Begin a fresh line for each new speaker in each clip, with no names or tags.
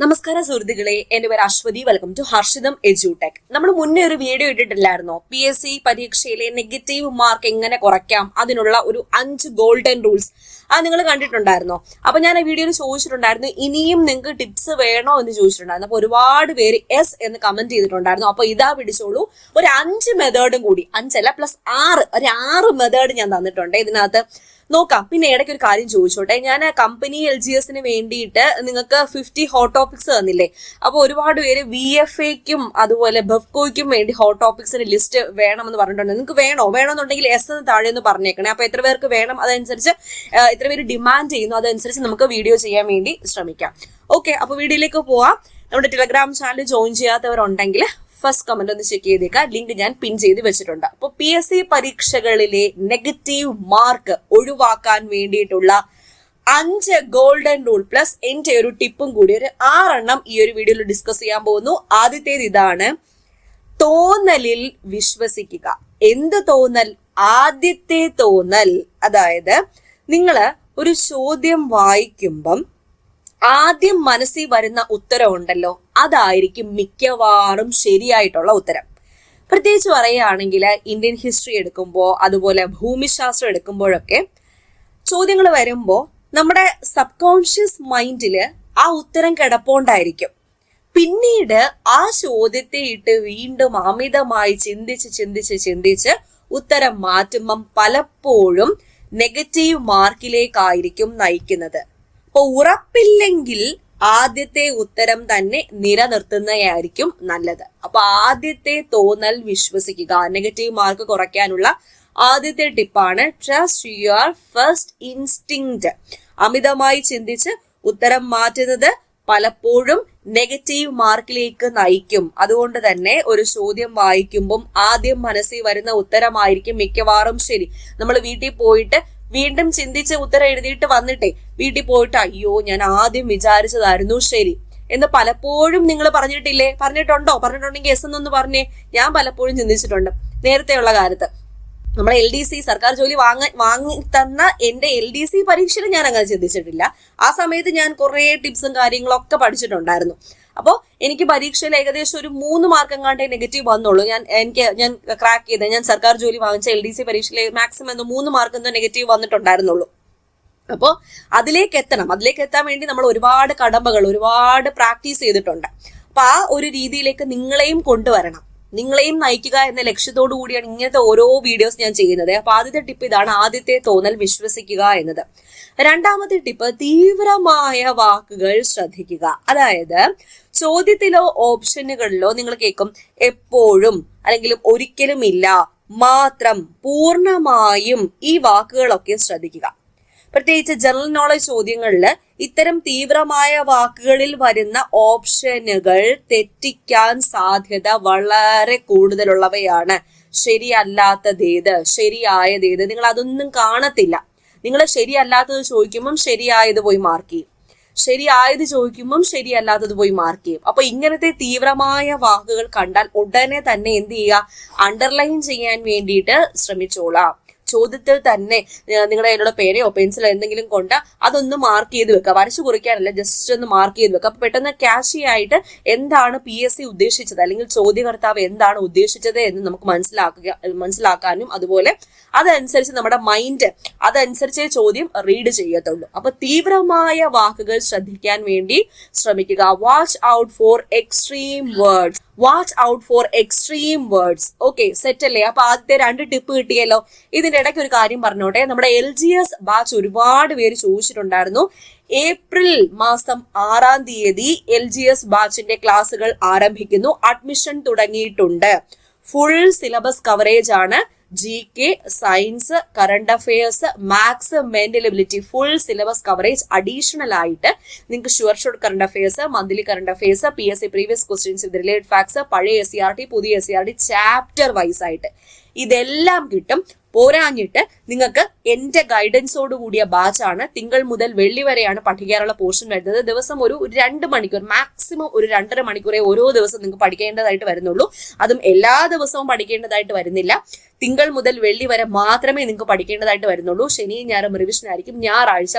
നമസ്കാരം സുഹൃത്തുക്കളെ, എന്റെ പേര് Aswathy. Welcome to Harshitham edutech. നമ്മൾ മുന്നേ ഒരു വീഡിയോ ഇട്ടിട്ടില്ലായിരുന്നോ? PSC പരീക്ഷയിലെ നെഗറ്റീവ് മാർക്ക് എങ്ങനെ കുറയ്ക്കാം, അതിനുള്ള ഒരു 5 ഗോൾഡൻ റൂൾസ്. അത് നിങ്ങൾ കണ്ടിട്ടുണ്ടായിരുന്നോ? അപ്പൊ ഞാൻ ആ വീഡിയോയിൽ ചോദിച്ചിട്ടുണ്ടായിരുന്നു, ഇനിയും നിങ്ങൾക്ക് ടിപ്സ് വേണോ എന്ന് ചോദിച്ചിട്ടുണ്ടായിരുന്നു. അപ്പൊ ഒരുപാട് പേര് എസ് എന്ന് കമന്റ് ചെയ്തിട്ടുണ്ടായിരുന്നു. അപ്പൊ ഇതാ പിടിച്ചോളൂ, ഒരു 5 മെത്തേഡും കൂടി, 5 അല്ല പ്ലസ് 6, ഒരു 6 മെത്തേഡ് ഞാൻ തന്നിട്ടുണ്ട്. ഇതിനകത്ത് നോക്കാം. പിന്നെ ഇടയ്ക്ക് ഒരു കാര്യം ചോദിച്ചോട്ടെ, ഞാൻ കമ്പനി LGSന് വേണ്ടിയിട്ട് നിങ്ങൾക്ക് 50 ഹോട്ട് ടോപ്പിക്സ് തന്നില്ലേ? അപ്പോൾ ഒരുപാട് പേര് VFAക്കും അതുപോലെ ബെഫ്കോയ്ക്കും വേണ്ടി ഹോട്ട് ടോപ്പിക്സിന്റെ ലിസ്റ്റ് വേണമെന്ന് പറഞ്ഞിട്ടുണ്ട്. നിങ്ങൾക്ക് വേണമെന്നുണ്ടെങ്കിൽ എസ് എന്ന് താഴെ ഒന്ന് പറഞ്ഞേക്കണേ. അപ്പൊ എത്ര പേർക്ക് വേണം, അതനുസരിച്ച് എത്ര പേര് ഡിമാൻഡ് ചെയ്യുന്നു അതനുസരിച്ച് നമുക്ക് വീഡിയോ ചെയ്യാൻ വേണ്ടി ശ്രമിക്കാം. ഓക്കെ, അപ്പൊ വീഡിയോയിലേക്ക് പോവാം. നമ്മുടെ ടെലഗ്രാം ചാനൽ ജോയിൻ ചെയ്യാത്തവരുണ്ടെങ്കിൽ ഫസ്റ്റ് കമന്റ് ഒന്ന് ചെക്ക് ചെയ്തേക്കാം. ലിങ്ക് ഞാൻ പിൻ ചെയ്ത് വെച്ചിട്ടുണ്ട്. അപ്പൊ PSC പരീക്ഷകളിലെ നെഗറ്റീവ് മാർക്ക് ഒഴിവാക്കാൻ വേണ്ടിയിട്ടുള്ള 5 ഗോൾഡൻ റൂൾ പ്ലസ് എന്റെ ഒരു ടിപ്പും കൂടി, ഒരു 6 എണ്ണം ഈ ഒരു വീഡിയോയിൽ ഡിസ്കസ് ചെയ്യാൻ പോകുന്നു. ആദ്യത്തേത് ഇതാണ്: തോന്നലിൽ വിശ്വസിക്കുക. എന്ത് തോന്നൽ? ആദ്യത്തെ തോന്നൽ. അതായത് നിങ്ങള് ഒരു ചോദ്യം വായിക്കുമ്പം ആദ്യം മനസ്സിൽ വരുന്ന ഉത്തരം ഉണ്ടല്ലോ, അതായിരിക്കും മിക്കവാറും ശരിയായിട്ടുള്ള ഉത്തരം. പ്രത്യേകിച്ച് പറയുകയാണെങ്കിൽ ഇന്ത്യൻ ഹിസ്റ്ററി എടുക്കുമ്പോൾ, അതുപോലെ ഭൂമിശാസ്ത്രം എടുക്കുമ്പോഴൊക്കെ ചോദ്യങ്ങൾ വരുമ്പോൾ നമ്മുടെ സബ് കോൺഷ്യസ് മൈൻഡില് ആ ഉത്തരം കിടപ്പോണ്ടായിരിക്കും. പിന്നീട് ആ ചോദ്യത്തെ ഇട്ട് വീണ്ടും അമിതമായി ചിന്തിച്ച് ഉത്തരം മാറ്റുമ്പം പലപ്പോഴും നെഗറ്റീവ് മാർക്കിലേക്കായിരിക്കും നയിക്കുന്നത്. അപ്പൊ ഉറപ്പില്ലെങ്കിൽ ആദ്യത്തെ ഉത്തരം തന്നെ നിലനിർത്തുന്നതായിരിക്കും നല്ലത്. അപ്പൊ ആദ്യത്തെ തോന്നൽ വിശ്വസിക്കുക. നെഗറ്റീവ് മാർക്ക് കുറയ്ക്കാനുള്ള ആദ്യത്തെ ടിപ്പാണ് ട്രസ്റ്റ് യുവർ ഫസ്റ്റ് ഇൻസ്റ്റിങ്ക്റ്റ്. അമിതമായി ചിന്തിച്ച് ഉത്തരം മാറ്റുന്നത് പലപ്പോഴും നെഗറ്റീവ് മാർക്കിലേക്ക് നയിക്കും. അതുകൊണ്ട് തന്നെ ഒരു ചോദ്യം വായിക്കുമ്പം ആദ്യം മനസ്സിൽ വരുന്ന ഉത്തരമായിരിക്കും മിക്കവാറും ശരി. നമ്മൾ വീട്ടിൽ പോയിട്ട് വീണ്ടും ചിന്തിച്ച് ഉത്തരം എഴുതിയിട്ട് വന്നിട്ടേ വീട്ടിൽ പോയിട്ട് അയ്യോ ഞാൻ ആദ്യം വിചാരിച്ചതായിരുന്നു ശരി എന്ന് പലപ്പോഴും നിങ്ങൾ പറഞ്ഞിട്ടുണ്ടെങ്കിൽ എസ് എന്നൊന്ന് പറഞ്ഞേ. ഞാൻ പലപ്പോഴും ചിന്തിച്ചിട്ടുണ്ട്. നേരത്തെയുള്ള കാലത്ത് നമ്മുടെ LDC സർക്കാർ ജോലി വാങ്ങി തന്ന എന്റെ LDC പരീക്ഷയിൽ ഞാൻ അങ്ങനെ ചിന്തിച്ചിട്ടില്ല. ആ സമയത്ത് ഞാൻ കുറെ ടിപ്സും കാര്യങ്ങളൊക്കെ പഠിച്ചിട്ടുണ്ടായിരുന്നു. അപ്പോൾ എനിക്ക് പരീക്ഷയിൽ ഏകദേശം ഒരു 3 മാർക്ക് എങ്ങാണ്ടേ നെഗറ്റീവ് വന്നുള്ളൂ. ഞാൻ ക്രാക്ക് ചെയ്ത, ഞാൻ സർക്കാർ ജോലി വാങ്ങിച്ച LDC പരീക്ഷയിൽ മാക്സിമം 3 മാർക്ക് എന്തോ നെഗറ്റീവ് വന്നിട്ടുണ്ടായിരുന്നുള്ളൂ. അപ്പോൾ അതിലേക്ക് എത്താൻ വേണ്ടി നമ്മൾ ഒരുപാട് കടമ്പകൾ, ഒരുപാട് പ്രാക്ടീസ് ചെയ്തിട്ടുണ്ട്. അപ്പൊ ആ ഒരു രീതിയിലേക്ക് നിങ്ങളെയും കൊണ്ടുവരണം, നിങ്ങളെയും നയിക്കുക എന്ന ലക്ഷ്യത്തോടു കൂടിയാണ് ഇങ്ങനത്തെ ഓരോ വീഡിയോസ് ഞാൻ ചെയ്യുന്നത്. അപ്പൊ ആദ്യത്തെ ടിപ്പ് ഇതാണ്: ആദ്യത്തെ തോന്നൽ വിശ്വസിക്കുക എന്നത്. രണ്ടാമത്തെ ടിപ്പ് തീവ്രമായ വാക്കുകൾ ശ്രദ്ധിക്കുക. അതായത് ചോദ്യത്തിലോ ഓപ്ഷനുകളിലോ നിങ്ങൾ കേൾക്കും എപ്പോഴും, അല്ലെങ്കിൽ ഒരിക്കലും ഇല്ല, മാത്രം, പൂർണ്ണമായും, ഈ വാക്കുകളൊക്കെ ശ്രദ്ധിക്കുക. പ്രത്യേകിച്ച് ജനറൽ നോളജ് ചോദ്യങ്ങളിൽ ഇത്തരം തീവ്രമായ വാക്കുകളിൽ വരുന്ന ഓപ്ഷനുകൾ തെറ്റിക്കാൻ സാധ്യത വളരെ കൂടുതലുള്ളവയാണ്. ശരിയല്ലാത്തതേത്, ശരിയായതേത്, നിങ്ങൾ അതൊന്നും കാണത്തില്ല. നിങ്ങൾ ശരിയല്ലാത്തത് ചോദിക്കുമ്പം ശരിയായത് പോയി മാർക്ക് ചെയ്യും, ശരിയായത് ചോദിക്കുമ്പം ശരിയല്ലാത്തത് പോയി മാർക്ക് ചെയ്യും. അപ്പൊ ഇങ്ങനത്തെ തീവ്രമായ വാക്കുകൾ കണ്ടാൽ ഉടനെ തന്നെ എന്ത് ചെയ്യുക? അണ്ടർലൈൻ ചെയ്യാൻ വേണ്ടിയിട്ട് ശ്രമിച്ചോളാം. ചോദ്യത്തിൽ തന്നെ നിങ്ങളുടെ കയ്യിലുള്ള പേനയോ പെൻസിലോ എന്തെങ്കിലും കൊണ്ട് അതൊന്ന് മാർക്ക് ചെയ്ത് വെക്കുക. വരച്ചു കുറിക്കാനല്ല, ജസ്റ്റ് ഒന്ന് മാർക്ക് ചെയ്ത് വെക്കുക. അപ്പൊ പെട്ടെന്ന് ക്യാഷി ആയിട്ട് എന്താണ് PSC ഉദ്ദേശിച്ചത്, അല്ലെങ്കിൽ ചോദ്യകർത്താവ് എന്താണ് ഉദ്ദേശിച്ചത് എന്ന് നമുക്ക് മനസ്സിലാക്കാനും, അതുപോലെ അതനുസരിച്ച് നമ്മുടെ മൈൻഡ് അതനുസരിച്ചേ ചോദ്യം റീഡ് ചെയ്യത്തുള്ളൂ. അപ്പൊ തീവ്രമായ വാക്കുകൾ ശ്രദ്ധിക്കാൻ വേണ്ടി ശ്രമിക്കുക. Watch out for extreme words. Okay, set അല്ലേ? അപ്പൊ ആദ്യത്തെ 2 ടിപ്പ് കിട്ടിയല്ലോ. ഇതിന്റെ ഇടയ്ക്ക് ഒരു കാര്യം പറഞ്ഞോട്ടെ. നമ്മുടെ LGS ബാച്ച് ഒരുപാട് പേര് ചോദിച്ചിട്ടുണ്ടായിരുന്നു. ഏപ്രിൽ മാസം 6-ാം തീയതി LGS ബാച്ചിന്റെ ക്ലാസ്സുകൾ ആരംഭിക്കുന്നു. അഡ്മിഷൻ തുടങ്ങിയിട്ടുണ്ട്. ഫുൾ സിലബസ് കവറേജ് ആണ്. GK, science, current affairs, maths, mental ability, full syllabus coverage. Additional ആയിട്ട് നിങ്ങൾക്ക് sure current affairs, monthly current affairs, PSC previous questions with related facts, പഴയ SCRT, പുതിയ SCRT, ചാപ്റ്റർ വൈസ് ആയിട്ട് ഇതെല്ലാം കിട്ടും. പോരാഞ്ഞിട്ട് നിങ്ങൾക്ക് എന്റെ ഗൈഡൻസോട് കൂടിയ ബാച്ചാണ്. തിങ്കൾ മുതൽ വെള്ളി വരെയാണ് പഠിക്കാനുള്ള പോർഷൻ വരുന്നത്. ദിവസം ഒരു 2 മണിക്കൂർ, മാക്സിമം ഒരു 2.5 മണിക്കൂറേ ഓരോ ദിവസം നിങ്ങൾക്ക് പഠിക്കേണ്ടതായിട്ട് വരുന്നുള്ളൂ. അതും എല്ലാ ദിവസവും പഠിക്കേണ്ടതായിട്ട് വരുന്നില്ല. തിങ്കൾ മുതൽ വെള്ളി വരെ മാത്രമേ നിങ്ങൾക്ക് പഠിക്കേണ്ടതായിട്ട് വരുന്നുള്ളൂ. ശനിയും ഞായറും റിവിഷൻ ആയിരിക്കും. ഞായറാഴ്ച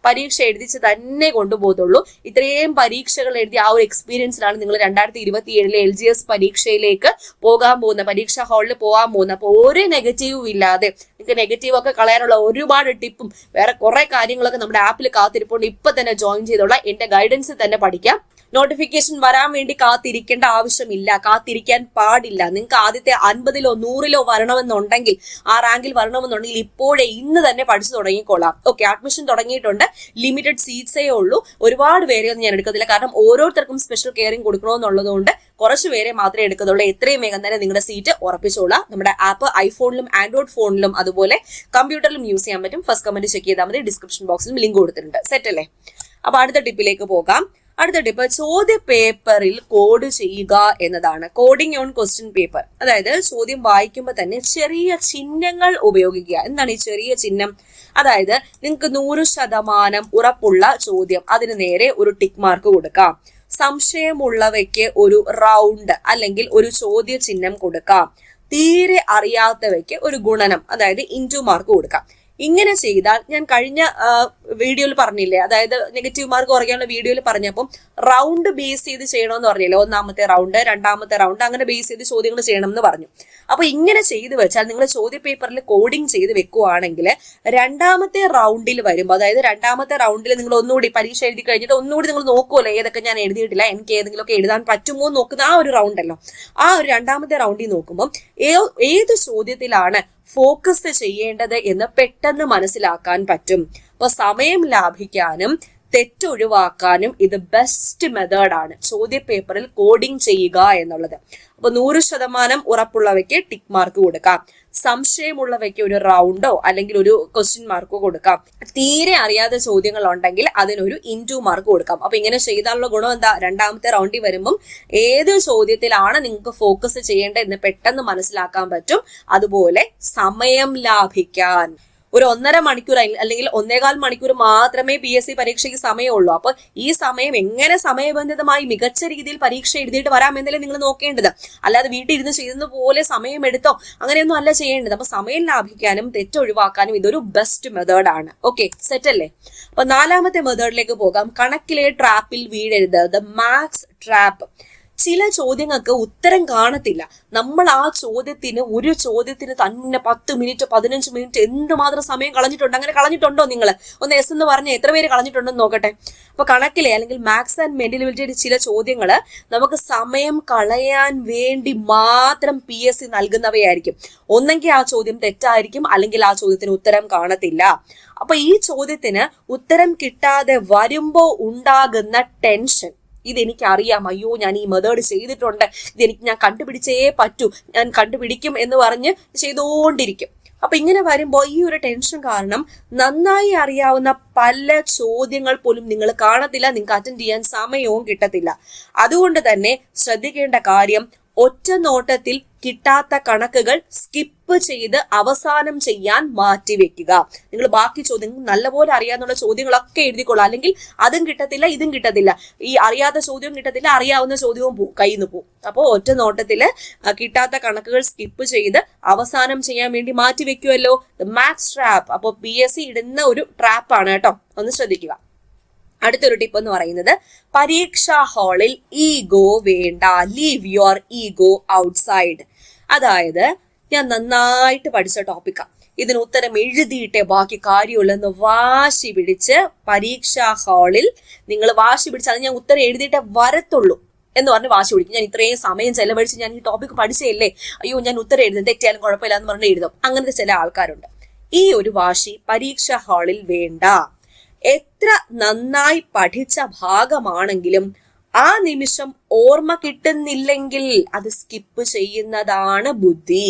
പരീക്ഷ എഴുതിച്ച് തന്നെ കൊണ്ടുപോകത്തുള്ളൂ. ഇത്രയും പരീക്ഷകൾ എഴുതി ആ ഒരു എക്സ്പീരിയൻസിലാണ് നിങ്ങൾ 2027 LGS പരീക്ഷയിലേക്ക് പോകാൻ പോകുന്ന, പരീക്ഷാ ഹാളിൽ പോകാൻ പോകുന്ന. അപ്പോൾ ഒരു നെഗറ്റീവും ഇല്ലാതെ നിങ്ങൾക്ക് നെഗറ്റീവ് ഒക്കെ കളയാനുള്ള ഒരുപാട് ടിപ്പും വേറെ കുറെ കാര്യങ്ങളൊക്കെ നമ്മുടെ ആപ്പിൽ കാത്തിരിപ്പുണ്ട്. ഇപ്പൊ തന്നെ ജോയിൻ ചെയ്തോളാം. എന്റെ ഗൈഡൻസിൽ തന്നെ പഠിക്കാം. നോട്ടിഫിക്കേഷൻ വരാൻ വേണ്ടി കാത്തിരിക്കേണ്ട ആവശ്യമില്ല, കാത്തിരിക്കാൻ പാടില്ല. നിങ്ങൾക്ക് ആദ്യത്തെ 50ലോ 100ലോ വരണമെന്നുണ്ടെങ്കിൽ, ആ റാങ്കിൽ വരണമെന്നുണ്ടെങ്കിൽ ഇപ്പോഴേ ഇന്ന് തന്നെ പഠിച്ചു തുടങ്ങിക്കോളാം. ഓക്കെ, അഡ്മിഷൻ തുടങ്ങിയിട്ടുണ്ട്. ലിമിറ്റഡ് സീറ്റ്സേ ഉള്ളൂ. ഒരുപാട് പേരെയൊന്നും ഞാൻ എടുക്കത്തില്ല, കാരണം ഓരോരുത്തർക്കും സ്പെഷ്യൽ കെയറിംഗ് കൊടുക്കണമെന്നുള്ളതുകൊണ്ട് കുറച്ച് പേരെ മാത്രമേ എടുക്കത്തുള്ളൂ. എത്രയും വേഗം തന്നെ നിങ്ങളുടെ സീറ്റ് ഉറപ്പിച്ചോളാം. നമ്മുടെ ആപ്പ് ഐഫോണിലും ആൻഡ്രോയിഡ് ഫോണിലും അതുപോലെ കമ്പ്യൂട്ടറിലും യൂസ് ചെയ്യാൻ പറ്റും. ഫസ്റ്റ് കമന്റ് ചെക്ക് ചെയ്താൽ മതി. ഡിസ്ക്രിപ്ഷൻ ബോക്സിലും ലിങ്ക് കൊടുത്തിട്ടുണ്ട്. സെറ്റ് അല്ലേ? അപ്പൊ അടുത്ത ടിപ്പിലേക്ക് പോകാം. അടുത്ത ടിപ്പ് ചോദ്യ പേപ്പറിൽ കോഡ് ചെയ്യുക എന്നതാണ്. Coding on question paper. അതായത് ചോദ്യം വായിക്കുമ്പോൾ തന്നെ ചെറിയ ചിഹ്നങ്ങൾ ഉപയോഗിക്കുക. എന്താണ് ഈ ചെറിയ ചിഹ്നം? അതായത് നിങ്ങൾക്ക് 100% ഉറപ്പുള്ള ചോദ്യം, അതിന് നേരെ ഒരു ടിക്ക് മാർക്ക് കൊടുക്കാം. സംശയമുള്ളവയ്ക്ക് ഒരു റൗണ്ട് അല്ലെങ്കിൽ ഒരു ചോദ്യ ചിഹ്നം കൊടുക്കാം. തീരെ അറിയാത്തവയ്ക്ക് ഒരു ഗുണനം, അതായത് ഇൻറ്റു മാർക്ക് കൊടുക്കാം. ഇങ്ങനെ ചെയ്താൽ ഞാൻ കഴിഞ്ഞ വീഡിയോയിൽ പറഞ്ഞില്ലേ, അതായത് നെഗറ്റീവ് മാർക്ക് കുറയ്ക്കാനുള്ള വീഡിയോയിൽ പറഞ്ഞപ്പം റൗണ്ട് ബേസ് ചെയ്ത് ചെയ്യണമെന്ന് പറഞ്ഞില്ലേ, 1ാമത്തെ റൗണ്ട് 2ാമത്തെ റൗണ്ട് അങ്ങനെ ബേസ് ചെയ്ത് ചോദ്യങ്ങൾ ചെയ്യണം എന്ന് പറഞ്ഞു. അപ്പൊ ഇങ്ങനെ ചെയ്തു വെച്ചാൽ നിങ്ങൾ ചോദ്യ പേപ്പറിൽ കോഡിങ് ചെയ്ത് വെക്കുവാണെങ്കിൽ 2ാമത്തെ റൗണ്ടിൽ വരുമ്പോൾ, അതായത് 2ാമത്തെ റൗണ്ടിൽ നിങ്ങൾ ഒന്നുകൂടി പരീക്ഷ എഴുതി കഴിഞ്ഞിട്ട് ഒന്നുകൂടി നിങ്ങൾ നോക്കുമല്ലോ ഏതൊക്കെ ഞാൻ എഴുതിയിട്ടില്ല, എനിക്ക് ഏതെങ്കിലുമൊക്കെ എഴുതാൻ പറ്റുമോ എന്ന് നോക്കുന്ന ആ ഒരു റൗണ്ടല്ലോ, ആ ഒരു 2ാമത്തെ റൗണ്ടിൽ നോക്കുമ്പോൾ ഏത് ചോദ്യത്തിലാണ് ഫോക്കസ് ചെയ്യേണ്ടത് എന്ന് പെട്ടെന്ന് മനസ്സിലാക്കാൻ പറ്റും. അപ്പൊ സമയം ലാഭിക്കാനും തെറ്റൊഴിവാക്കാനും ഇത് ബെസ്റ്റ് മെത്തേഡാണ്, ചോദ്യ പേപ്പറിൽ കോഡിംഗ് ചെയ്യുക എന്നുള്ളത്. അപ്പൊ 100% ഉറപ്പുള്ളവയ്ക്ക് ടിക്ക് മാർക്ക് കൊടുക്കാം. സംശയമുള്ളവയ്ക്ക് ഒരു റൗണ്ടോ അല്ലെങ്കിൽ ഒരു ക്വസ്റ്റ്യൻ മാർക്കോ കൊടുക്കാം. തീരെ അറിയാത്ത ചോദ്യങ്ങൾ ഉണ്ടെങ്കിൽ അതിനൊരു ഇൻറ്റു മാർക്ക് കൊടുക്കാം. അപ്പൊ ഇങ്ങനെ ചെയ്താലുള്ള ഗുണം എന്താ? 2ാമത്തെ റൗണ്ടിൽ വരുമ്പം ഏത് ചോദ്യത്തിലാണ് നിങ്ങൾക്ക് ഫോക്കസ് ചെയ്യേണ്ടത് എന്ന് പെട്ടെന്ന് മനസ്സിലാക്കാൻ പറ്റും. അതുപോലെ സമയം ലാഭിക്കാൻ ഒരു 1.5 മണിക്കൂർ അല്ലെങ്കിൽ 1.25 മണിക്കൂർ മാത്രമേ PSC പരീക്ഷയ്ക്ക് സമയമുള്ളൂ. അപ്പൊ ഈ സമയം എങ്ങനെ സമയബന്ധിതമായി മികച്ച രീതിയിൽ പരീക്ഷ എഴുതിയിട്ട് വരാമെന്നല്ലേ നിങ്ങൾ നോക്കേണ്ടത്. അല്ലാതെ വീട്ടിൽ ഇരുന്ന് ചെയ്യുന്ന പോലെ സമയം എടുത്തോ അങ്ങനെയൊന്നും അല്ല ചെയ്യേണ്ടത്. അപ്പൊ സമയം ലാഭിക്കാനും തെറ്റൊഴിവാക്കാനും ഇതൊരു ബെസ്റ്റ് മെത്തേഡാണ്. ഓക്കെ, സെറ്റ് അല്ലേ? അപ്പൊ 4ാമത്തെ മെത്തേഡിലേക്ക് പോകാം. കണക്കിലെ ട്രാപ്പിൽ വീഴരുത്, ദ മാത്സ് ട്രാപ്പ്. ചില ചോദ്യങ്ങൾക്ക് ഉത്തരം കാണത്തില്ല. നമ്മൾ ആ ഒരു ചോദ്യത്തിന് തന്നെ 10 മിനിറ്റ് 15 മിനിറ്റ് എന്തുമാത്രം സമയം കളഞ്ഞിട്ടുണ്ട്. അങ്ങനെ കളഞ്ഞിട്ടുണ്ടോ നിങ്ങൾ? ഒന്ന് എസ് എന്ന് പറഞ്ഞ് എത്ര പേര് കളഞ്ഞിട്ടുണ്ടെന്ന് നോക്കട്ടെ. അപ്പൊ കണക്കിലെ അല്ലെങ്കിൽ മാത്സ് ആൻഡ് മെന്റലിറ്റിയുടെ ചില ചോദ്യങ്ങൾ നമുക്ക് സമയം കളയാൻ വേണ്ടി മാത്രം PSC നൽകുന്നവയായിരിക്കും. ഒന്നെങ്കിൽ ആ ചോദ്യം തെറ്റായിരിക്കും, അല്ലെങ്കിൽ ആ ചോദ്യത്തിന് ഉത്തരം കാണത്തില്ല. അപ്പൊ ഈ ചോദ്യത്തിന് ഉത്തരം കിട്ടാതെ വരുമ്പോ ഉണ്ടാകുന്ന ടെൻഷൻ, ഇതെനിക്കറിയാം, അയ്യോ ഞാൻ ഈ മെത്തേഡ് ചെയ്തിട്ടുണ്ട്, ഞാൻ കണ്ടുപിടിച്ചേ പറ്റൂ, ഞാൻ കണ്ടുപിടിക്കും എന്ന് പറഞ്ഞ് ചെയ്തുകൊണ്ടിരിക്കും. അപ്പൊ ഇങ്ങനെ വരുമ്പോൾ ഈ ഒരു ടെൻഷൻ കാരണം നന്നായി അറിയാവുന്ന പല ചോദ്യങ്ങൾ പോലും നിങ്ങൾ കാണത്തില്ല, നിങ്ങൾക്ക് അറ്റൻഡ് ചെയ്യാൻ സമയവും കിട്ടത്തില്ല. അതുകൊണ്ട് തന്നെ ശ്രദ്ധിക്കേണ്ട കാര്യം, ഒറ്റ നോട്ടത്തിൽ കിട്ടാത്ത കണക്കുകൾ സ്കിപ്പ് ചെയ്ത് അവസാനം ചെയ്യാൻ മാറ്റിവെക്കുക. നിങ്ങൾ ബാക്കി ചോദ്യങ്ങൾ നല്ലപോലെ അറിയാവുന്ന ചോദ്യങ്ങളൊക്കെ എഴുതിക്കൊള്ളാം, അല്ലെങ്കിൽ അതും കിട്ടത്തില്ല ഇതും കിട്ടത്തില്ല, ഈ അറിയാത്ത ചോദ്യവും കിട്ടത്തില്ല, അറിയാവുന്ന ചോദ്യവും കയ്യിൽ നിന്ന് പോകും. അപ്പോൾ ഒറ്റ നോട്ടത്തില് കിട്ടാത്ത കണക്കുകൾ സ്കിപ്പ് ചെയ്ത് അവസാനം ചെയ്യാൻ വേണ്ടി മാറ്റിവെക്കുമല്ലോ, മാത്സ് ട്രാപ്പ്. അപ്പോൾ PSC ഇടുന്ന ഒരു ട്രാപ്പാണ് കേട്ടോ, ഒന്ന് ശ്രദ്ധിക്കുക. അടുത്തൊരു ടിപ്പ് എന്ന് പറയുന്നത്, പരീക്ഷാ ഹാളിൽ ഈഗോ വേണ്ട, ലീവ് യുവർ ഈഗോ ഔട്ട്സൈഡ്. അതായത് ഞാൻ നന്നായിട്ട് പഠിച്ച ടോപ്പിക്കാണ്, ഇതിന് ഉത്തരം എഴുതിയിട്ടേ ബാക്കി കാര്യമുള്ളെന്ന് വാശി പിടിച്ച് പരീക്ഷാ ഹാളിൽ നിങ്ങൾ വാശി പിടിച്ച് അത് ഞാൻ ഉത്തരം എഴുതിയിട്ടേ വരത്തുള്ളൂ എന്ന് പറഞ്ഞ് വാശി പിടിക്കും. ഞാൻ ഇത്രയും സമയം ചെലവഴിച്ച് ഞാൻ ഈ ടോപ്പിക് പഠിച്ചല്ലേ, അയ്യോ ഞാൻ ഉത്തരം എഴുതും, തെറ്റിയാലും കുഴപ്പമില്ല എന്ന് പറഞ്ഞ് എഴുതും. അങ്ങനത്തെ ചില ആൾക്കാരുണ്ട്. ഈ ഒരു വാശി പരീക്ഷാ ഹാളിൽ വേണ്ട. എത്ര നന്നായി പഠിച്ച ഭാഗമാണെങ്കിലും ആ നിമിഷം ഓർമ്മ കിട്ടുന്നില്ലെങ്കിൽ അത് സ്കിപ്പ് ചെയ്യുന്നതാണ് ബുദ്ധി.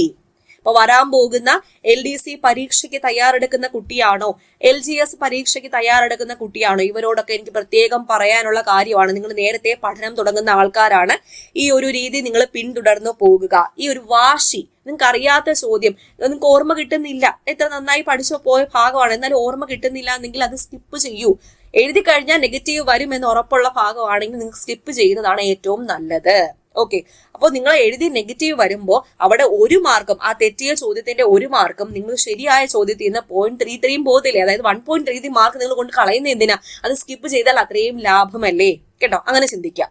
അപ്പൊ വരാൻ പോകുന്ന LDC പരീക്ഷയ്ക്ക് തയ്യാറെടുക്കുന്ന കുട്ടിയാണോ, LGS പരീക്ഷയ്ക്ക് തയ്യാറെടുക്കുന്ന കുട്ടിയാണോ, ഇവരോടൊക്കെ എനിക്ക് പ്രത്യേകം പറയാനുള്ള കാര്യമാണ്, നിങ്ങൾ നേരത്തെ പഠനം തുടങ്ങുന്ന ആൾക്കാരാണ്, ഈ ഒരു രീതി നിങ്ങൾ പിന്തുടർന്നു പോകുക. ഈ ഒരു വാശി, നിങ്ങൾക്ക് അറിയാത്ത ചോദ്യം നിങ്ങൾക്ക് ഓർമ്മ കിട്ടുന്നില്ല, എത്ര നന്നായി പഠിച്ചു പോയ ഭാഗമാണ്, എന്നാലും ഓർമ്മ കിട്ടുന്നില്ല എന്നെങ്കിൽ അത് സ്കിപ്പ് ചെയ്യൂ. എഴുതി കഴിഞ്ഞാൽ നെഗറ്റീവ് വരും എന്ന് ഉറപ്പുള്ള ഭാഗമാണെങ്കിൽ നിങ്ങൾക്ക് സ്കിപ്പ് ചെയ്യുന്നതാണ് ഏറ്റവും നല്ലത്. ഓക്കെ, അപ്പോൾ നിങ്ങൾ എഴുതി നെഗറ്റീവ് വരുമ്പോൾ അവിടെ 1 മാർക്കും, ആ തെറ്റിയ ചോദ്യത്തിന്റെ 1 മാർക്കും നിങ്ങൾ ശരിയായ ചോദ്യത്തിൽ നിന്ന് 0.33 പോകത്തില്ലേ, അതായത് 1.33 മാർക്ക് നിങ്ങൾ കൊണ്ട് കളയുന്ന എന്തിനാ, അത് സ്കിപ്പ് ചെയ്താൽ അത്രയും ലാഭമല്ലേ കേട്ടോ, അങ്ങനെ ചിന്തിക്കാം.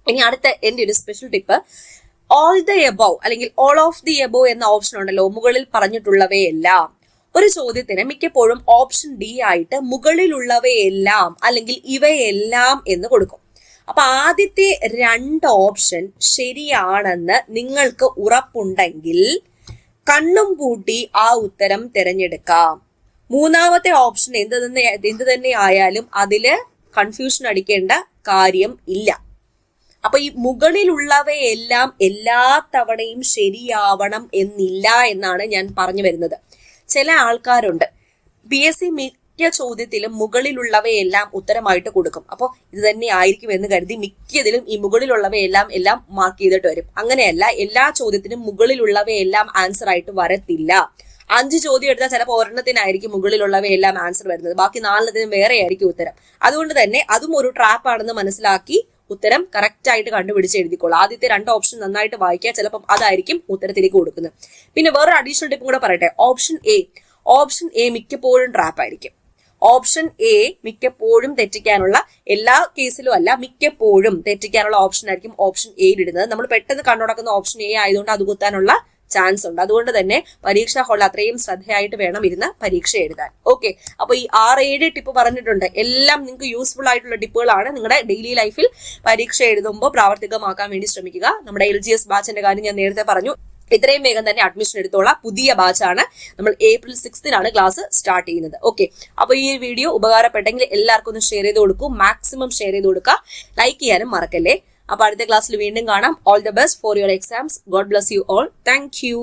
ഇനി അടുത്ത എന്റെ ഒരു special tip, all the above അല്ലെങ്കിൽ ഓൾ ഓഫ് ദി എബോവ് എന്ന ഓപ്ഷൻ ഉണ്ടല്ലോ, മുകളിൽ പറഞ്ഞിട്ടുള്ളവയെല്ലാം. ഒരു ചോദ്യത്തിന് മിക്കപ്പോഴും ഓപ്ഷൻ ഡി ആയിട്ട് മുകളിലുള്ളവയെല്ലാം അല്ലെങ്കിൽ ഇവയെല്ലാം എന്ന് കൊടുക്കും. അപ്പൊ ആദ്യത്തെ 2 ഓപ്ഷൻ ശരിയാണെന്ന് നിങ്ങൾക്ക് ഉറപ്പുണ്ടെങ്കിൽ കണ്ണും പൂട്ടി ആ ഉത്തരം തിരഞ്ഞെടുക്കാം. 3ാമത്തെ ഓപ്ഷൻ എന്ത് തന്നെ ആയാലും അതില് കൺഫ്യൂഷൻ അടിക്കേണ്ട കാര്യം ഇല്ല. അപ്പൊ ഈ മുകളിലുള്ളവയെല്ലാം എല്ലാ തവണയും ശരിയാവണം എന്നില്ല എന്നാണ് ഞാൻ പറഞ്ഞു വരുന്നത്. ചില ആൾക്കാരുണ്ട് PSC മിക്ക ചോദ്യത്തിലും മുകളിലുള്ളവയെല്ലാം ഉത്തരമായിട്ട് കൊടുക്കും. അപ്പോൾ ഇത് തന്നെ ആയിരിക്കും എന്ന് കരുതി മിക്കതിലും ഈ മുകളിലുള്ളവയെല്ലാം മാർക്ക് ചെയ്തിട്ട് വരും. അങ്ങനെയല്ല, എല്ലാ ചോദ്യത്തിനും മുകളിലുള്ളവയെല്ലാം ആൻസർ ആയിട്ട് വരത്തില്ല. 5 ചോദ്യം എടുത്താൽ ചിലപ്പോൾ 1 മുകളിലുള്ളവയെല്ലാം ആൻസർ വരുന്നത്, ബാക്കി 4 വേറെ ആയിരിക്കും ഉത്തരം. അതുകൊണ്ട് തന്നെ അതും ഒരു ട്രാപ്പ് ആണെന്ന് മനസ്സിലാക്കി ഉത്തരം കറക്റ്റ് ആയിട്ട് കണ്ടുപിടിച്ച് എഴുതിക്കോളൂ. ആദ്യത്തെ 2 ഓപ്ഷൻ നന്നായിട്ട് വായിക്കുക, ചിലപ്പം അതായിരിക്കും ഉത്തരത്തിലേക്ക് കൊടുക്കുന്നത്. പിന്നെ വേറൊരു അഡീഷണൽ ടിപ്പും കൂടെ പറയട്ടെ. ഓപ്ഷൻ എ മിക്കപ്പോഴും ട്രാപ്പ് ആയിരിക്കും. ഓപ്ഷൻ എ മിക്കപ്പോഴും തെറ്റിക്കാനുള്ള, എല്ലാ കേസിലും അല്ല, മിക്കപ്പോഴും തെറ്റിക്കാനുള്ള ഓപ്ഷൻ ആയിരിക്കും ഓപ്ഷൻ എയിൽ ഇടുന്നത്. നമ്മൾ പെട്ടെന്ന് കണ്ണുടക്കുന്ന ഓപ്ഷൻ എ ആയതുകൊണ്ട് അത് കുത്താനുള്ള ചാൻസ് ഉണ്ട്. അതുകൊണ്ട് തന്നെ പരീക്ഷാ ഹാളിൽ അത്രയും ശ്രദ്ധയായിട്ട് വേണം ഇരുന്ന് പരീക്ഷ എഴുതാൻ. ഓക്കെ, അപ്പൊ ഈ 6-7 ടിപ്പ് പറഞ്ഞിട്ടുണ്ട്. എല്ലാം നിങ്ങൾക്ക് യൂസ്ഫുൾ ആയിട്ടുള്ള ടിപ്പുകളാണ്. നിങ്ങളുടെ ഡെയിലി ലൈഫിൽ പരീക്ഷ എഴുതുമ്പോൾ പ്രാവർത്തികമാക്കാൻ വേണ്ടി ശ്രമിക്കുക. നമ്മുടെ LGS ബാച്ചിന്റെ കാര്യം ഞാൻ നേരത്തെ പറഞ്ഞു. ഇത്രയും വേഗം തന്നെ അഡ്മിഷൻ എടുത്തോളാം. പുതിയ ബാച്ചാണ്. നമ്മൾ April 6 ക്ലാസ് സ്റ്റാർട്ട് ചെയ്യുന്നത്. ഓക്കെ, അപ്പൊ ഈ വീഡിയോ ഉപകാരപ്പെട്ടെങ്കിൽ എല്ലാവർക്കും ഒന്ന് ഷെയർ ചെയ്ത് കൊടുക്കൂ. മാക്സിമം ഷെയർ ചെയ്ത് കൊടുക്കുക. ലൈക്ക് ചെയ്യാനും മറക്കല്ലേ. അപ്പൊ അടുത്ത ക്ലാസ്സിൽ വീണ്ടും കാണാം. All the best for your exams. God bless you all. Thank you.